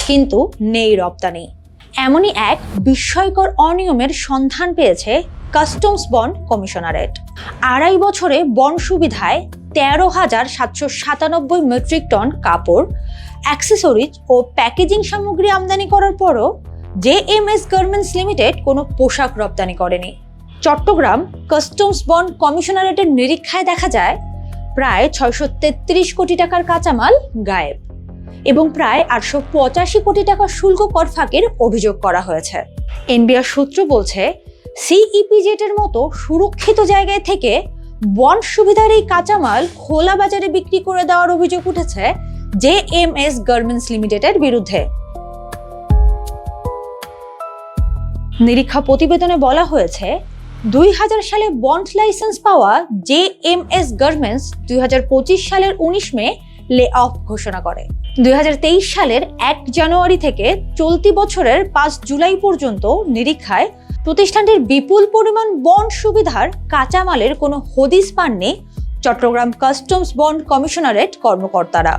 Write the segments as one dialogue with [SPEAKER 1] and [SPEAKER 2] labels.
[SPEAKER 1] কিন্তু নেই রপ্তানি। এমনই এক বিস্ময়কর অনিয়মের সন্ধান পেয়েছে কাস্টমস বন্ড কমিশনারেট। 2.5 বছরে বন্ড সুবিধায় 13,797 মেট্রিক টন কাপড়, অ্যাক্সেসরিজ ও প্যাকেজিং সামগ্রী আমদানি করার পরও জেএমএস গার্মেন্টস লিমিটেড কোনো পোশাক রপ্তানি করেনি। চট্টগ্রাম কাস্টমস বন্ড কমিশনারেটের নিরীক্ষায় দেখা যায় প্রায় 633 কোটি টাকার কাঁচামাল গায়েব এবং প্রায় 885 কোটি টাকা শুল্ক কর ফাঁকির অভিযোগ করা হয়েছে। এনবিআর সূত্র বলছে, সিইপিজেটের মতো সুরক্ষিত জায়গায় থেকে বন্ড সুবিধার এই কাঁচামাল খোলা বাজারে বিক্রি করে দেওয়ার অভিযোগ উঠেছে জেএমএস গার্মেন্টস লিমিটেডের বিরুদ্ধে। নিরীক্ষা প্রতিবেদনে বলা হয়েছে, 2000 সালে বন্ড লাইসেন্স পাওয়া জেএমএস গার্মেন্টস 2025 সালের 19 মে লে অফ ঘোষণা করে। 2023 সালের 1 জানুয়ারি থেকে চলতি বছরের 5 জুলাই পর্যন্ত নিরীক্ষায় প্রতিষ্ঠানটির বিপুল পরিমাণ বন্ড সুবিধার কাঁচামালের কোনো হদিস পাননি চট্টগ্রাম কাস্টমস বন্ড কমিশনারেট কর্মকর্তারা।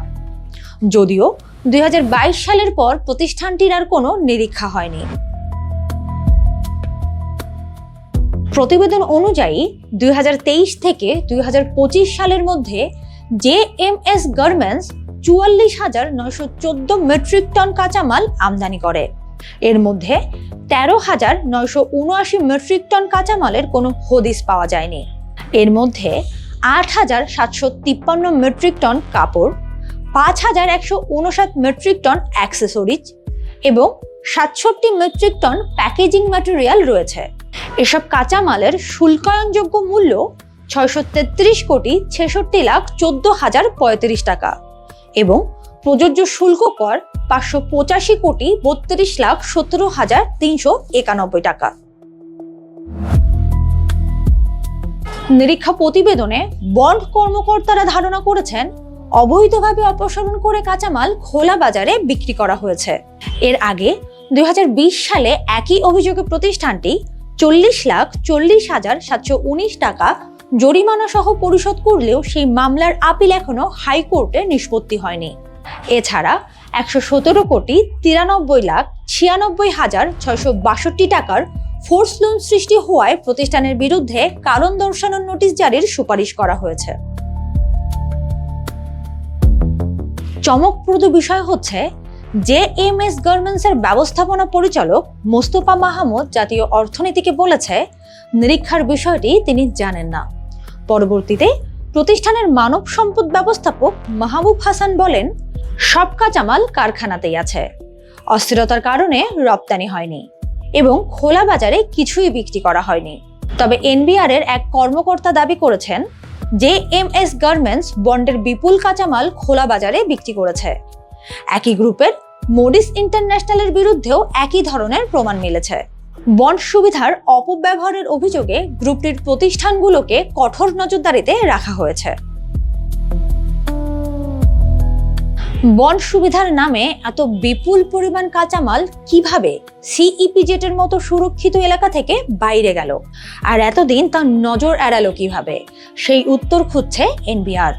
[SPEAKER 1] যদিও 2022 সালের পর প্রতিষ্ঠানটির আর কোনো নিরীক্ষা হয়নি। প্রতিবেদন অনুযায়ী 2023 থেকে 2025 সালের মধ্যে জেএমএস গার্মেন্টস 44,914 মেট্রিক টন কাঁচামাল আমদানি করে। এর মধ্যে 13,979 মেট্রিক টন কাঁচামালের কোনো হদিস পাওয়া যায়নি। এর মধ্যে 8,753 মেট্রিক টন কাপড়, 5,159 মেট্রিক টন অ্যাক্সেসরিজ এবং 67 মেট্রিক টন প্যাকেজিং ম্যাটেরিয়াল রয়েছে। এসব কাঁচামালের শুল্কায়নযোগ্য মূল্য 633,66,14,035 টাকা এবং প্রযোজ্য শুল্ক কর 585,32,17,391 টাকা। নিরীক্ষা প্রতিবেদনে বন্ড কর্মকর্তারা ধারণা করেছেন, অবৈধভাবে অপসারণ করে কাঁচামাল খোলা বাজারে বিক্রি করা হয়েছে। এর আগে 2020 সালে একই অভিযোগে প্রতিষ্ঠানটি 40,40,719 টাকা জরিমানা সহ পরিশোধ করলেও সেই মামলার আপিল এখনো হাইকোর্টে নিষ্পত্তি হয়নি। এছাড়া 117,93,96,662 টাকার ফোর্স লোন সৃষ্টি হওয়ায় প্রতিষ্ঠানের বিরুদ্ধে কারণ দর্শানোর নোটিশ জারির সুপারিশ করা হয়েছে। চমকপ্রদ বিষয় হচ্ছে, জেএমএস গার্মেন্টসের ব্যবস্থাপনা পরিচালক মোস্তফা মাহমুদ জাতীয় অর্থনীতিকে বলেছে, নিরীক্ষার বিষয়টি তিনি জানেন না। পরবর্তীতে প্রতিষ্ঠানের মানব সম্পদ ব্যবস্থাপক মাহবুব হাসান বলেন, সব কাঁচামাল কারখানাতেই আছে, অস্থিরতার কারণে রপ্তানি হয়নি এবং খোলা বাজারে কিছুই বিক্রি করা হয়নি। তবে এনবিআর এর এক কর্মকর্তা দাবি করেছেন, জেএমএস গার্মেন্টস বন্ডের বিপুল কাঁচামাল খোলা বাজারে বিক্রি করেছে। একই গ্রুপের মোডিস ইন্টারন্যাশনালের বিরুদ্ধেও একই ধরনের প্রমাণ মিলেছে। বন্ড সুবিধার অপব্যবহারের অভিযোগে গ্রুপটির প্রতিষ্ঠানগুলোকে কঠোর নজরদারিতে রাখা হয়েছে। বন্ড সুবিধার নামে এত বিপুল পরিমাণ কাঁচামাল কিভাবে সিইপিজেটের মতো সুরক্ষিত এলাকা থেকে বাইরে গেল, আর এতদিন তা নজর এড়ালো কিভাবে, সেই উত্তর খুঁজছে এনবিআর।